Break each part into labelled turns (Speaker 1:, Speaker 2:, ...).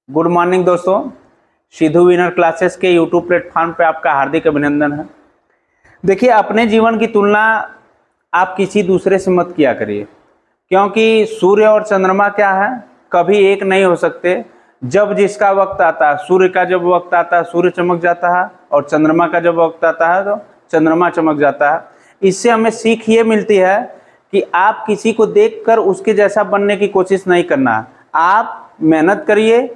Speaker 1: Good morning दोस्तों, Sidhu winner classes के YouTube platform पे आपका हार्दिक अभिनंदन है। देखिए, अपने जीवन की तुलना आप किसी दूसरे से मत किया करिए, क्योंकि सूर्य और चंद्रमा क्या है, कभी एक नहीं हो सकते। जब जिसका वक्त आता है, सूर्य का जब वक्त आता है सूर्य चमक जाता है, और चंद्रमा का जब वक्त आता है तो चंद्रमा चमक जाता है। इससे हमें सीख ये मिलती है कि आप किसी को देखकर उसके जैसा बनने की कोशिश नहीं करना। आप मेहनत करिए,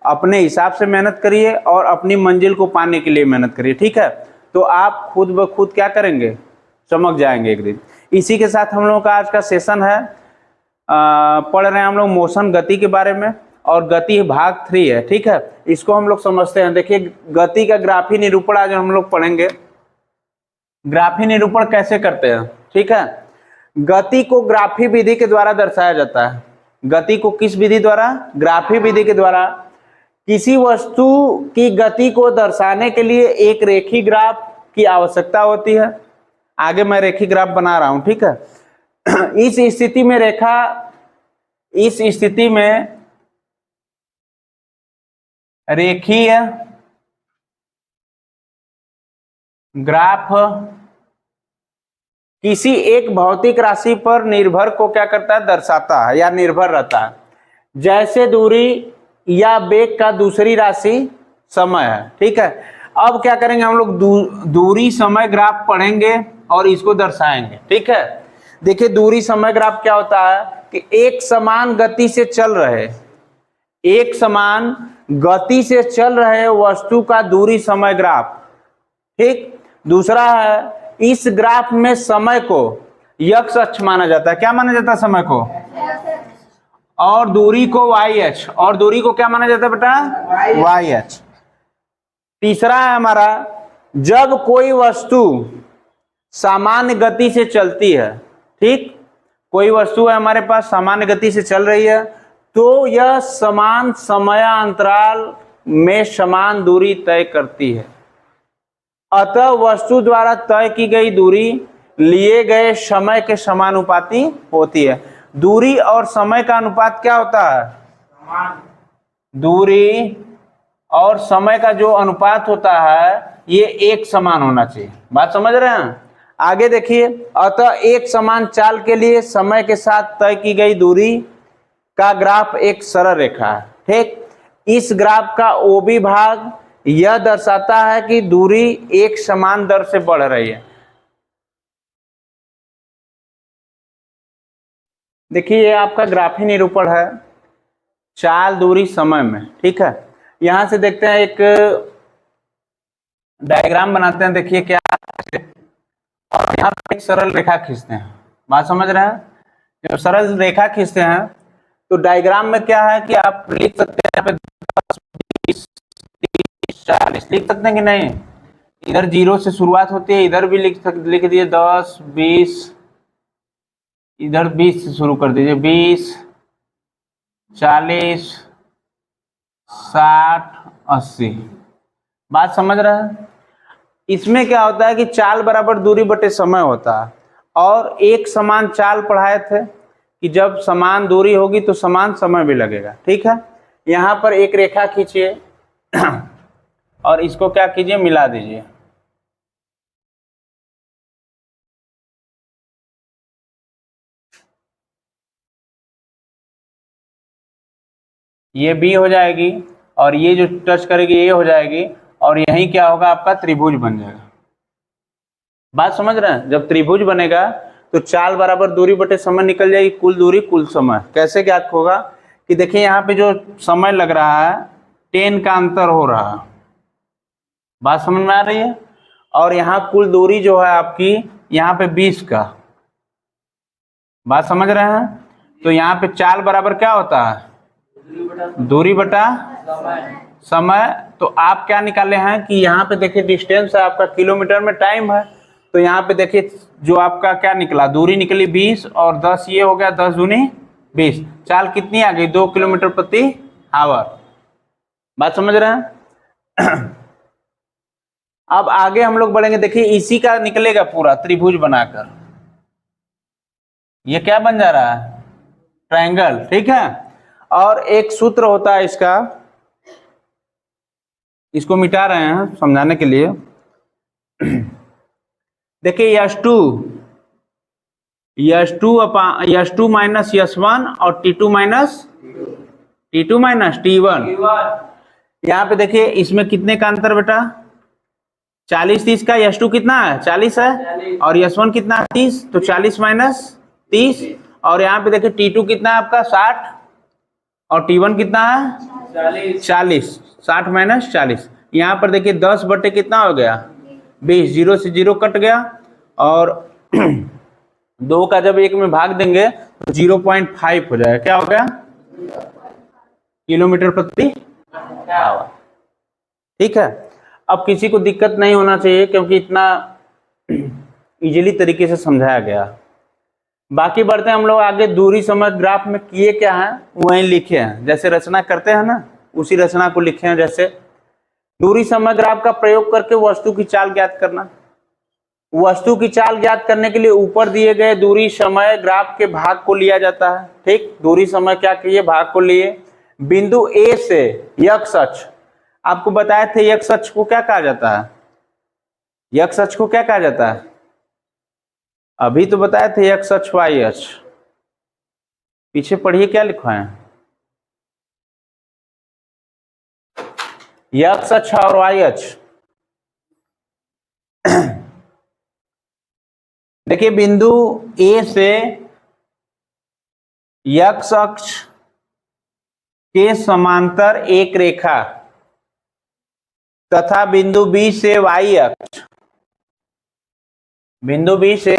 Speaker 1: अपने हिसाब से मेहनत करिए और अपनी मंजिल को पाने के लिए मेहनत करिए, ठीक है। तो आप खुद ब खुद क्या करेंगे, चमक जाएंगे एक दिन। इसी के साथ हम लोगों का आज का सेशन है, पढ़ रहे हैं हम लोग मोशन गति के बारे में, और गति भाग 3 है, ठीक है। इसको हम लोग समझते हैं। देखिए, गति का ग्राफी निरूपण आज हम लोग पढ़ेंगे। ग्राफी निरूपण कैसे करते हैं, ठीक है। गति को ग्राफी विधि के द्वारा दर्शाया जाता है। गति को किस विधि द्वारा? ग्राफी विधि के द्वारा। किसी वस्तु की गति को दर्शाने के लिए एक रेखी ग्राफ की आवश्यकता होती है। आगे मैं रेखी ग्राफ बना रहा हूं, ठीक है। इस स्थिति में रेखीय ग्राफ किसी एक भौतिक राशि पर निर्भर को क्या करता है, दर्शाता है या निर्भर रहता है। जैसे दूरी या वेग का दूसरी राशि समय है, ठीक है। अब क्या करेंगे हम लोग, दूरी समय ग्राफ पढ़ेंगे और इसको दर्शाएंगे, ठीक है। देखिए, दूरी समय ग्राफ क्या होता है कि एक समान गति से चल रहे वस्तु का दूरी समय ग्राफ, ठीक। दूसरा है, इस ग्राफ में समय को x अक्ष माना जाता है। क्या माना जाता है? समय को। और दूरी को y अक्ष, और दूरी को क्या माना जाता है बेटा? y अक्ष। तीसरा है हमारा, जब कोई वस्तु सामान्य गति से चलती है, ठीक, कोई वस्तु है हमारे पास सामान्य गति से चल रही है, तो यह समान समयांतराल में समान दूरी तय करती है। अतः वस्तु द्वारा तय की गई दूरी लिए गए समय के समानुपाती होती है। दूरी और समय का अनुपात क्या होता है? दूरी और समय का जो अनुपात होता है ये एक समान होना चाहिए। बात समझ रहे हैं? आगे देखिए, अतः एक समान चाल के लिए समय के साथ तय की गई दूरी का ग्राफ एक सरल रेखा है, ठीक। इस ग्राफ का ओबी भाग यह दर्शाता है कि दूरी एक समान दर से बढ़ रही है। देखिए, ये आपका ग्राफी निरूपण है, चाल दूरी समय में, ठीक है। यहां से देखते हैं, एक डायग्राम बनाते हैं। देखिए क्या, और यहाँ पे एक सरल रेखा खींचते हैं। बात समझ रहे हैं? जब सरल रेखा खींचते हैं तो डायग्राम में क्या है कि आप लिख सकते हैं, यहाँ पे 10, 20, 30, 40 लिख सकते हैं कि नहीं? इधर 0 से शुरुआत होती है, इधर भी लिख दिए 10, 20, इधर 20 से शुरू कर दीजिए, 20, 40, 60, 80। बात समझ रहे हैं? इसमें क्या होता है कि चाल बराबर दूरी बटे समय होता है, और एक समान चाल पढ़ाए थे कि जब समान दूरी होगी तो समान समय भी लगेगा, ठीक है। यहां पर एक रेखा खींचिए और इसको क्या कीजिए, मिला दीजिए। ये B हो जाएगी, और ये जो टच करेगी ये हो जाएगी, और यहीं क्या होगा, आपका त्रिभुज बन जाएगा। बात समझ रहे हैं? जब त्रिभुज बनेगा तो चाल बराबर दूरी बटे समय निकल जाएगी, कुल दूरी कुल समय। कैसे ज्ञात होगा कि देखिए, यहाँ पे जो समय लग रहा है 10 का अंतर हो रहा है। बात समझ में आ रही है? और यहाँ कुल दूरी जो है आपकी यहाँ पे 20 का। बात समझ रहे हैं? तो यहाँ पे चाल बराबर क्या होता है, दूरी बटा समय। तो आप क्या निकाले हैं कि यहाँ पे देखिए डिस्टेंस है आपका, किलोमीटर में टाइम है, तो यहाँ पे देखिए जो आपका क्या निकला, दूरी निकली 20, और 10 ये हो गया, 10 दूनी 20। चाल कितनी आ गई? 2 किलोमीटर प्रति आवर। बात समझ रहे हैं? अब आगे हम लोग बढ़ेंगे। देखिए, इसी का निकलेगा पूरा त्रिभुज बनाकर, ये क्या बन जा रहा है, ट्रायंगल, ठीक है। और एक सूत्र होता है इसका, इसको मिटा रहे हैं समझाने के लिए। देखिए यश टू माइनस यश1 और T2 माइनस T1। यहाँ पे देखिए इसमें कितने का अंतर बेटा, 40-30 का। यश2 कितना है 40 है और यश1 कितना है 30, तो 40 माइनस 30। और यहाँ पे देखिए T2 कितना है आपका 60 और T1 कितना है 40। 60 माइनस 40, यहाँ पर देखिए 10 बटे कितना हो गया 20, 0 से 0 कट गया और 2 का जब 1 में भाग देंगे तो 0.5 हो जाएगा। क्या हो गया किलोमीटर प्रति आवर। ठीक है, अब किसी को दिक्कत नहीं होना चाहिए क्योंकि इतना इजीली तरीके से समझाया गया। बाकी बढ़ते हैं हम लोग आगे। दूरी समय ग्राफ में किए क्या है वही लिखे हैं, जैसे रचना करते हैं ना उसी रचना को लिखे हैं। जैसे दूरी समय ग्राफ का प्रयोग करके वस्तु की चाल ज्ञात करना। वस्तु की चाल ज्ञात करने के लिए ऊपर दिए गए दूरी समय ग्राफ के भाग को लिया जाता है। ठीक, दूरी समय क्या किए भाग को लिए। बिंदु ए से यक्ष अक्ष, आपको बताए थे यक्ष अक्ष को क्या कहा जाता है, यक्ष अक्ष को क्या कहा जाता है, अभी तो बताए थे यक्ष अक्ष वाई अक्ष। पीछे पढ़िए क्या लिखा है, यक्ष अक्ष और वाई अक्ष। देखिए बिंदु ए से यक्ष अक्ष के समांतर एक रेखा तथा बिंदु बी से वाई अक्ष, बिंदु बी से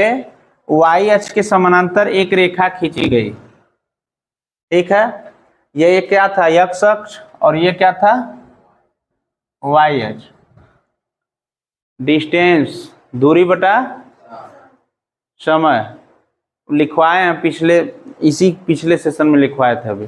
Speaker 1: वाई अक्ष के समानांतर एक रेखा खींची गई। ठीक है, ये क्या था यक्ष अक्ष और ये क्या था वाई अक्ष। डिस्टेंस दूरी बटा समय लिखवाए हैं पिछले सेशन में लिखवाए थे। अभी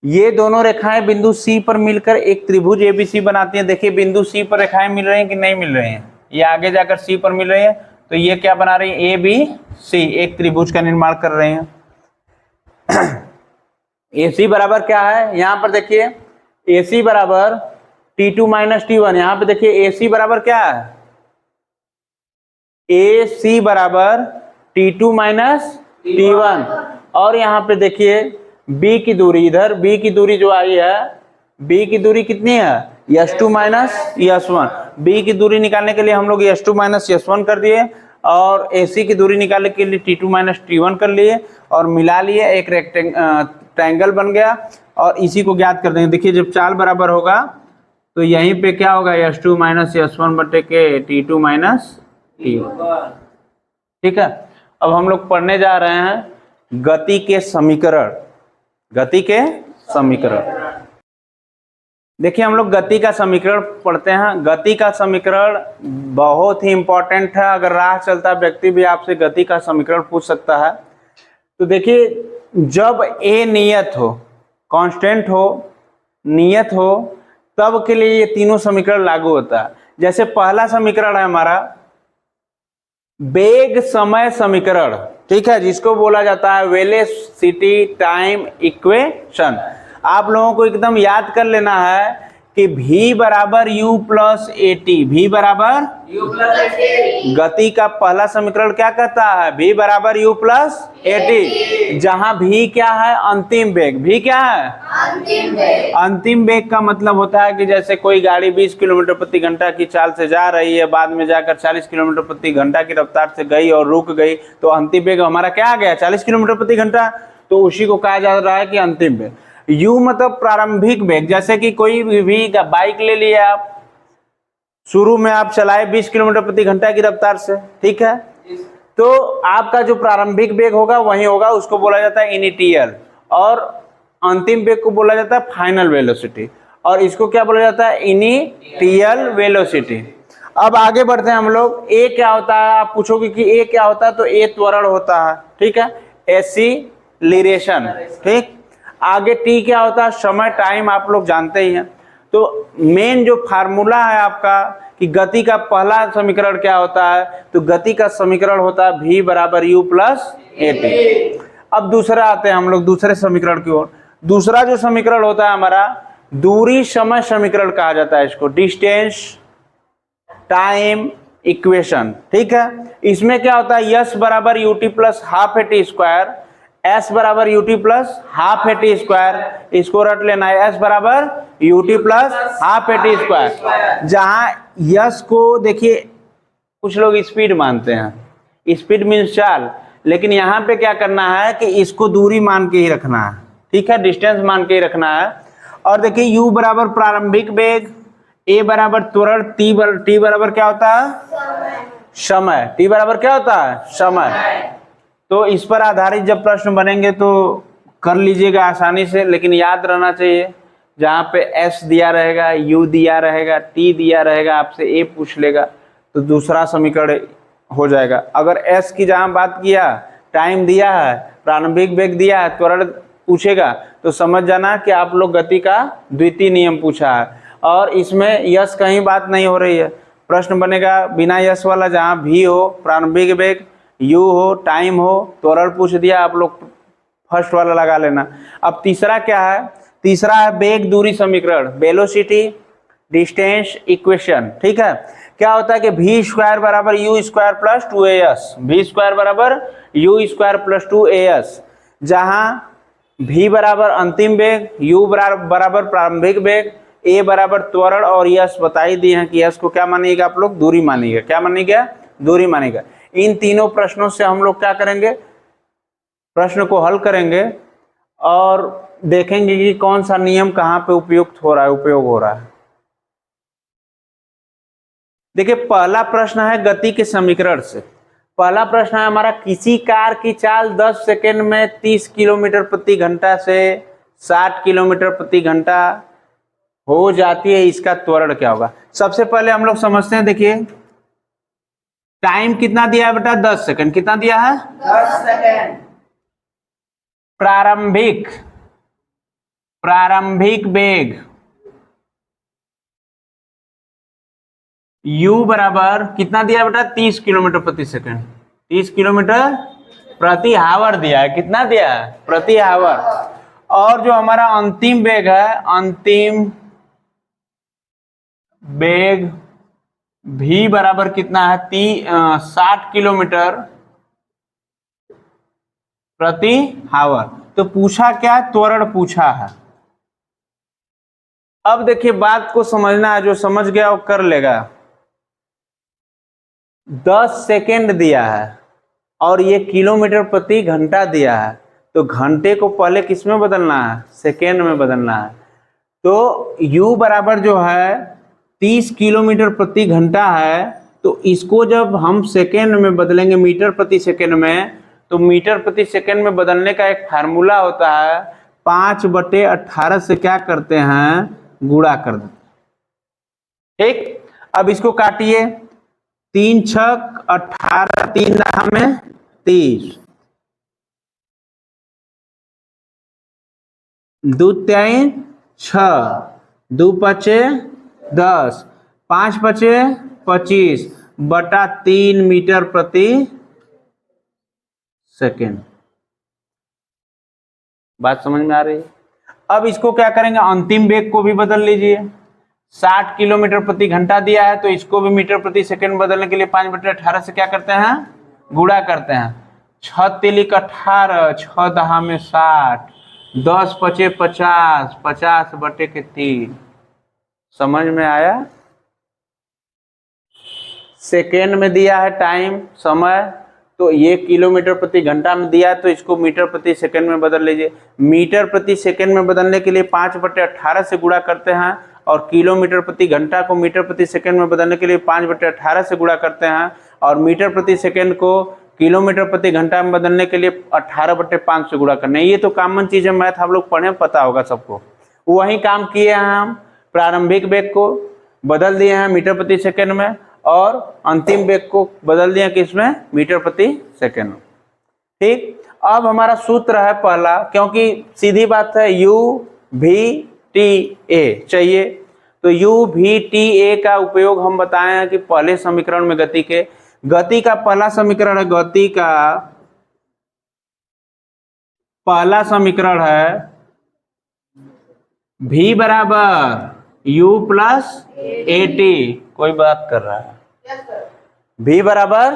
Speaker 1: ये दोनों रेखाएं बिंदु सी पर मिलकर एक त्रिभुज एबीसी बनाती हैं। देखिए बिंदु सी पर रेखाएं मिल रही हैं कि नहीं मिल रही हैं, ये आगे जाकर सी पर मिल रही है तो ये क्या बना रही है ए बी सी, एक त्रिभुज का निर्माण कर रहे हैं। ए सी बराबर क्या है, यहाँ पर देखिए ए सी बराबर T2 माइनस T1। यहाँ पे देखिए ए सी बराबर क्या है, ए सी बराबर T2 माइनस T1। और यहाँ पे देखिए B की दूरी, इधर B की दूरी जो आई है, B की दूरी कितनी है यश2 माइनस यश1। B की दूरी निकालने के लिए हम लोग यश2 माइनस यश1 कर दिए और AC की दूरी निकालने के लिए T2 माइनस T1 कर लिए और मिला लिए, एक ट्रायंगल बन गया और इसी को ज्ञात कर देंगे। देखिए जब चाल बराबर होगा तो यहीं पे क्या होगा यश2 माइनस यश1 बटे के T2 माइनस T1। ठीक है, अब हम लोग पढ़ने जा रहे हैं गति के समीकरण। गति के समीकरण, देखिए हम लोग गति का समीकरण पढ़ते हैं। गति का समीकरण बहुत ही इंपॉर्टेंट है, अगर राह चलता व्यक्ति भी आपसे गति का समीकरण पूछ सकता है। तो देखिए जब ए नियत हो, कांस्टेंट हो, नियत हो, तब के लिए ये तीनों समीकरण लागू होता है। जैसे पहला समीकरण है हमारा वेग समय समीकरण, ठीक है, जिसको बोला जाता है वेलोसिटी टाइम इक्वेशन। आप लोगों को एकदम याद कर लेना है कि v बराबर u plus A T, v बराबर u प्लस ए टी। गति का पहला समीकरण क्या कहता है, v बराबर u प्लस ए टी, जहां v क्या है अंतिम वेग। v क्या है अंतिम वेग। अंतिम वेग का मतलब होता है कि जैसे कोई गाड़ी 20 किलोमीटर प्रति घंटा की चाल से जा रही है, बाद में जाकर 40 किलोमीटर प्रति घंटा की रफ्तार से गई और रुक गई, तो अंतिम वेग हमारा क्या आ गया 40 किलोमीटर प्रति घंटा, तो उसी को कहा जा रहा है कि अंतिम वेग। u मतलब प्रारंभिक वेग, जैसे कि कोई भी बाइक ले लिए आप, शुरू में आप चलाए 20 किलोमीटर प्रति घंटा की रफ्तार से, ठीक है, तो आपका जो प्रारंभिक वेग होगा वही होगा, उसको बोला जाता है इनिशियल, और अंतिम वेग को बोला जाता है फाइनल वेलोसिटी, और इसको क्या बोला जाता है इनिशियल वेलोसिटी। अब आगे बढ़ते हैं हम लोग। ए क्या होता है, आप पूछोगे कि ए क्या होता है, तो ए त्वरण होता है, ठीक है, एक्सीलरेशन, ठीक। आगे टी क्या होता है, समय, टाइम, आप लोग जानते ही हैं। तो मेन जो फार्मूला है आपका कि गति का पहला समीकरण क्या होता है, तो गति का समीकरण होता है v बराबर u प्लस ए टी। अब दूसरा आते हैं हम लोग दूसरे समीकरण की ओर। दूसरा जो समीकरण होता है हमारा दूरी समय समीकरण कहा जाता है इसको, डिस्टेंस टाइम इक्वेशन। ठीक है, इसमें क्या होता है, यस बराबर ut plus half a t square, s बराबर ut plus half a t square, इसको रट लेना है, एस बराबर ut plus half a t square. जहां यस को देखिए कुछ लोग स्पीड मानते हैं, स्पीड मीन्स चाल, लेकिन यहाँ पे क्या करना है कि इसको दूरी मान के ही रखना है। ठीक है, डिस्टेंस मान के ही रखना है। और देखिए यू बराबर प्रारंभिक वेग, ए बराबर त्वरण, टी बराबर क्या होता है, समय। टी बराबर क्या होता है, समय। तो इस पर आधारित जब प्रश्न बनेंगे तो कर लीजिएगा आसानी से, लेकिन याद रहना चाहिए जहाँ पे एस दिया रहेगा, यू दिया रहेगा, टी दिया रहेगा, आपसे ए पूछ लेगा तो दूसरा समीकरण हो जाएगा। अगर एस की जहाँ बात किया, टाइम दिया है, प्रारंभिक वेग दिया है, त्वरण पूछेगा तो समझ जाना कि आप लोग गति का द्वितीय नियम पूछा है। और इसमें यश कहीं बात नहीं हो रही है, प्रश्न बनेगा बिना यश वाला, जहाँ भी हो, प्रारंभिक वेग, यू हो, टाइम हो, त्वरण पूछ दिया, आप लोग फर्स्ट वाला लगा लेना। अब तीसरा क्या है, तीसरा है वेग दूरी समीकरण, वेलोसिटी डिस्टेंस इक्वेशन। ठीक है, क्या होता है कि वी स्क्वायर बराबर u square plus 2as, v square बराबर यू स्क्वायर प्लस 2as, जहां v बराबर अंतिम वेग, u बराबर प्रारंभिक वेग, a बराबर त्वरण और यश बता ही दिए हैं कि यश को क्या मानिएगा आप लोग, दूरी मानिएगा। क्या मानिएगा, दूरी मानिएगा। इन तीनों प्रश्नों से हम लोग क्या करेंगे, प्रश्न को हल करेंगे और देखेंगे कि कौन सा नियम कहाँ पे उपयोग हो रहा है। देखिए पहला प्रश्न है गति के समीकरण से। पहला प्रश्न है हमारा, किसी कार की चाल 10 सेकेंड में 30 किलोमीटर प्रति घंटा से 60 किलोमीटर प्रति घंटा हो जाती है, इसका त्वरण क्या होगा। सबसे पहले हम लोग समझते हैं, देखिए टाइम कितना दिया है बेटा, 10 सेकेंड। कितना दिया है,
Speaker 2: 10 सेकेंड।
Speaker 1: प्रारंभिक वेग u बराबर कितना दिया बेटा, 30 किलोमीटर प्रति सेकंड, 30 किलोमीटर प्रति हावर दिया है। कितना दिया है, प्रति हावर। और जो हमारा अंतिम वेग है, अंतिम वेग v बराबर कितना है, 60 किलोमीटर प्रति हावर। तो पूछा क्या, त्वरण पूछा है। अब देखिए बात को समझना है, जो समझ गया वो कर लेगा। 10 सेकेंड दिया है और ये किलोमीटर प्रति घंटा दिया है, तो घंटे को पहले किस में बदलना है, सेकेंड में बदलना है। तो u बराबर जो है 30 किलोमीटर प्रति घंटा है, तो इसको जब हम सेकेंड में बदलेंगे, मीटर प्रति सेकेंड में, तो मीटर प्रति सेकेंड में बदलने का एक फार्मूला होता है, 5/18 से क्या करते हैं, गुणा कर देते। ठीक, अब इसको काटिए, 3 छक 18, 3 दहा में 30, 2 3 6, 2 पचे 10, 5 पचे 25 बटा 3 मीटर प्रति सेकेंड। बात समझ में आ रही है। अब इसको क्या करेंगे, अंतिम वेग को भी बदल लीजिए। 60 किलोमीटर प्रति घंटा दिया है, तो इसको भी मीटर प्रति सेकंड बदलने के लिए 5/18 से क्या करते हैं, गुणा करते हैं। 6 तिलिक 18, 6 दहा में 60, 10 पचे 50, 50/3। समझ में आया। सेकेंड में दिया है टाइम, समय, तो ये किलोमीटर प्रति घंटा में दिया है, तो इसको मीटर प्रति सेकंड में बदल लीजिए। मीटर प्रति सेकंड में बदलने के लिए 5/18 से गुणा करते हैं, और किलोमीटर प्रति घंटा को मीटर प्रति सेकंड में बदलने के लिए 5/18 से गुणा करते हैं, और मीटर प्रति सेकंड को किलोमीटर प्रति घंटा में बदलने के लिए 18/5 से गुणा करने। ये तो कॉमन चीज है, मैथ आप लोग पढ़े, पता होगा सबको। वही काम किए हैं हम, प्रारंभिक वेग को बदल दिए हैं मीटर प्रति सेकंड में, और अंतिम वेग को बदल दिया किसमें, मीटर प्रति सेकंड। ठीक, अब हमारा सूत्र है पहला, क्योंकि सीधी बात है, u v t a चाहिए, तो u v t a का उपयोग हम बताए हैं कि पहले समीकरण में गति का पहला समीकरण है, गति का पहला समीकरण है v बराबर u प्लस AT, कोई बात कर रहा है, v बराबर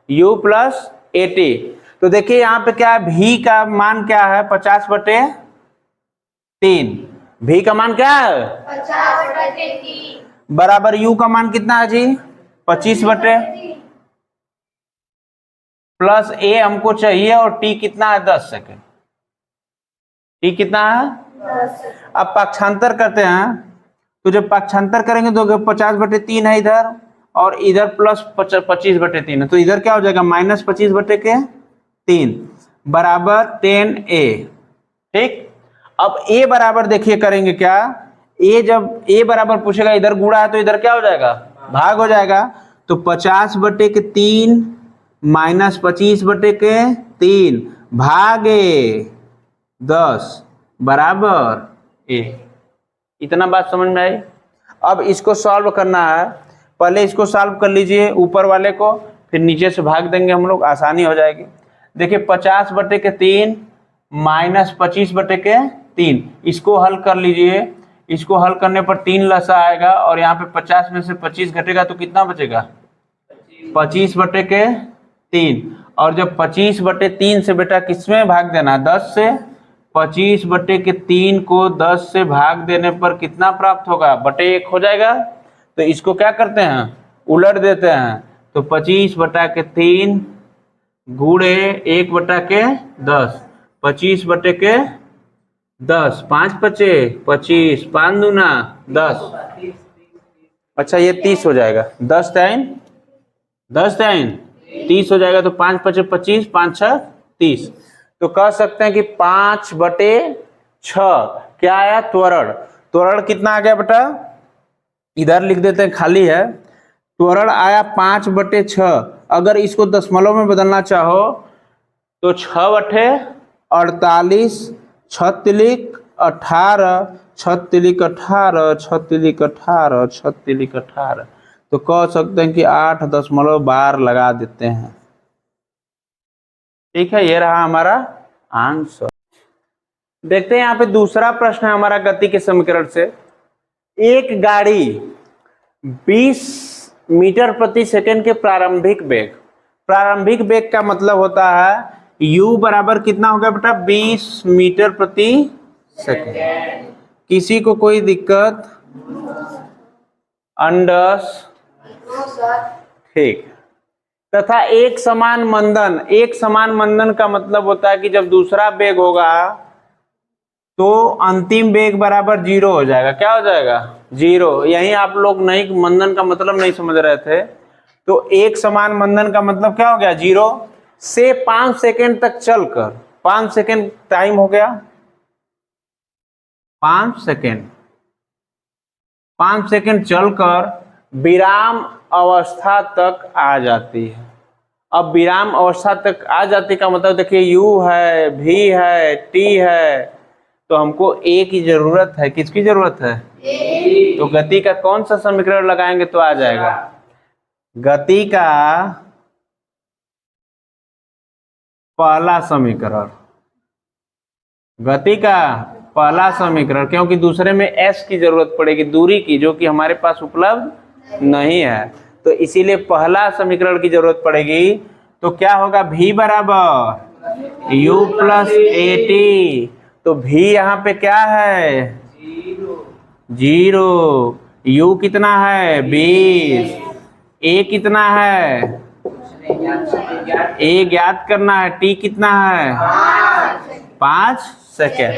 Speaker 1: u प्लस AT। तो देखिए यहाँ पे क्या है, v का मान क्या है 50/3, v का मान क्या है
Speaker 2: 50/3
Speaker 1: बराबर u का मान कितना है जी 25/, प्लस a हमको चाहिए और t कितना है 10 सेकेंड, t कितना है। अब पक्षांतर करते हैं, तो जब पक्षांतर करेंगे तो 50/3 है इधर और इधर प्लस 25/3 है, तो इधर क्या हो जाएगा -25/3 बराबर 10a। ठीक, अब a बराबर देखिए करेंगे क्या, a जब a बराबर पूछेगा इधर गुणा है तो इधर क्या हो जाएगा भाग हो जाएगा, तो 50/3 -25/3 भागे 10 बराबर a। इतना बात समझ में आई। अब इसको सॉल्व करना है, पहले इसको सॉल्व कर लीजिए ऊपर वाले को, फिर नीचे से भाग देंगे हम लोग, आसानी हो जाएगी। देखिए 50/3 -25/3, इसको हल कर लीजिए, इसको हल करने पर 3 लसा आएगा और यहाँ पे 50 में से 25 घटेगा तो कितना बचेगा 25/3, और जब 25/3 से बेटा किसमें भाग देना 10 से, 25/3 को 10 से भाग देने पर कितना प्राप्त होगा /1 हो जाएगा। तो इसको क्या करते हैं उलट देते हैं, तो 25/3 गुणे 1/10, 25/10, 5 बचे 25, 5 दूना 10, अच्छा ये 30 हो जाएगा, 10 टाइम 30 हो जाएगा, तो 5 बचे 25, 5 6 30। तो कह सकते हैं कि 5/6 क्या आया त्वरण, त्वरण कितना आ गया बेटा, इधर लिख देते हैं खाली है, त्वरण आया 5/6। अगर इसको दशमलव में बदलना चाहो तो 6/48, 6×18, 6×18, तो कह सकते हैं कि 8.12 लगा देते हैं। ठीक है, ये रहा हमारा आंसर। देखते हैं यहाँ पे दूसरा प्रश्न है हमारा गति के समीकरण से। एक गाड़ी 20 मीटर प्रति सेकंड के प्रारंभिक वेग का मतलब होता है u बराबर कितना हो गया बेटा 20 मीटर प्रति सेकंड। किसी को कोई दिक्कत अंडस, ठीक। तथा एक समान मंदन का मतलब होता है कि जब दूसरा वेग होगा तो अंतिम वेग बराबर 0 हो जाएगा। क्या हो जाएगा 0। यही आप लोग नहीं, मंदन का मतलब नहीं समझ रहे थे, तो एक समान मंदन का मतलब क्या हो गया 0 से 5 सेकेंड तक चलकर, 5 सेकेंड टाइम हो गया, 5 सेकेंड चलकर विराम अवस्था तक आ जाती है। अब विराम अवस्था तक आ जाती का मतलब देखिए u है, v है, t है, तो हमको a की जरूरत है। किसकी जरूरत है a। तो गति का कौन सा समीकरण लगाएंगे तो आ जाएगा, गति का पहला समीकरण, गति का पहला समीकरण, क्योंकि दूसरे में s की जरूरत पड़ेगी दूरी की, जो कि हमारे पास उपलब्ध नहीं है, तो इसीलिए पहला समीकरण की जरूरत पड़ेगी। तो क्या होगा v बराबर u प्लस AT, तो v यहाँ पे क्या है 0, u कितना है 20, a कितना है a ज्ञात करना है, t कितना है 5 सेकेंड।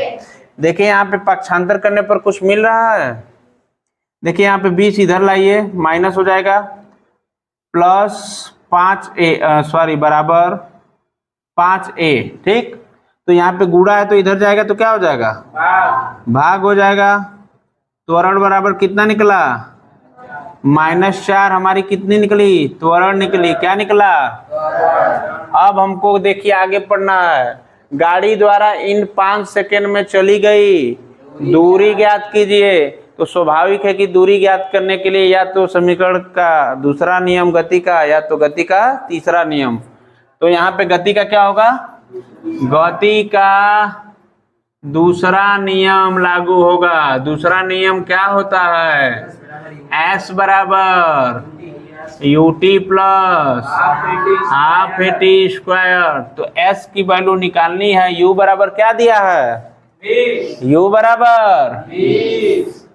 Speaker 1: देखिए यहाँ पे पक्षांतर करने पर कुछ मिल रहा है, देखिए यहाँ पे 20 इधर लाइए माइनस हो जाएगा, प्लस 5a बराबर 5a। ठीक, तो यहाँ पे गुणा है तो इधर जाएगा तो क्या हो जाएगा भाग हो जाएगा। त्वरण बराबर कितना निकला -4, हमारी कितनी निकली त्वरण निकली, क्या निकला। अब हमको देखिए आगे पढ़ना है, गाड़ी द्वारा इन 5 सेकेंड में चली गई दूरी ज्ञात कीजिए। तो स्वाभाविक है कि दूरी ज्ञात करने के लिए या तो समीकरण का दूसरा नियम गति का, या तो गति का तीसरा नियम। तो यहाँ पे गति का क्या होगा, गति का दूसरा नियम लागू होगा। दूसरा नियम क्या होता है? S बराबर ut plus half a t square. तो S की वैल्यू निकालनी है। U बराबर क्या दिया है? 20। U बराबर 20।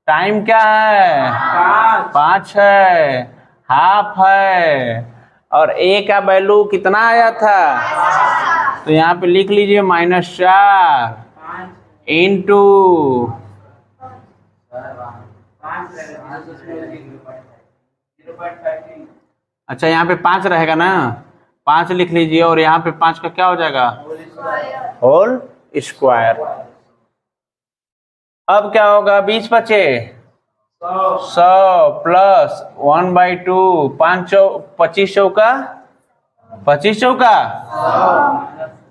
Speaker 1: टाइम क्या है? 5 है। हाफ है। और A का वैल्यू कितना आया था? तो यहाँ पे लिख लीजिए -4 इंटू अच्छा यहाँ पे 5 रहेगा ना, 5 लिख लीजिए और यहाँ पे 5 का क्या हो जाएगा? Whole square. अब क्या होगा? 20 बचे 100 प्लस 1/2 25 चौका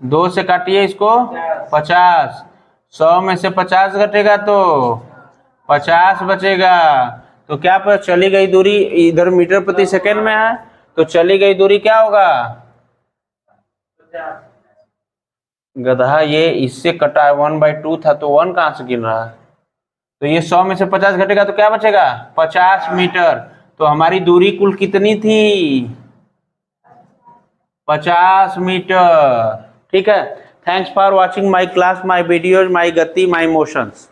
Speaker 1: 2 से काटिए इसको 50। 100 में से 50 घटेगा तो 50 बचेगा। तो क्या पर चली गई दूरी इधर मीटर प्रति सेकेंड में है, तो चली गई दूरी क्या होगा? गधा, ये इससे कटा है 1/2 था तो 1 कहां से गिन रहा है? तो ये 100 में से 50 घटेगा तो क्या बचेगा? 50 मीटर। तो हमारी दूरी कुल कितनी थी? 50 मीटर। ठीक है। Thanks for watching my class, my videos, my गति, माई मोशंस।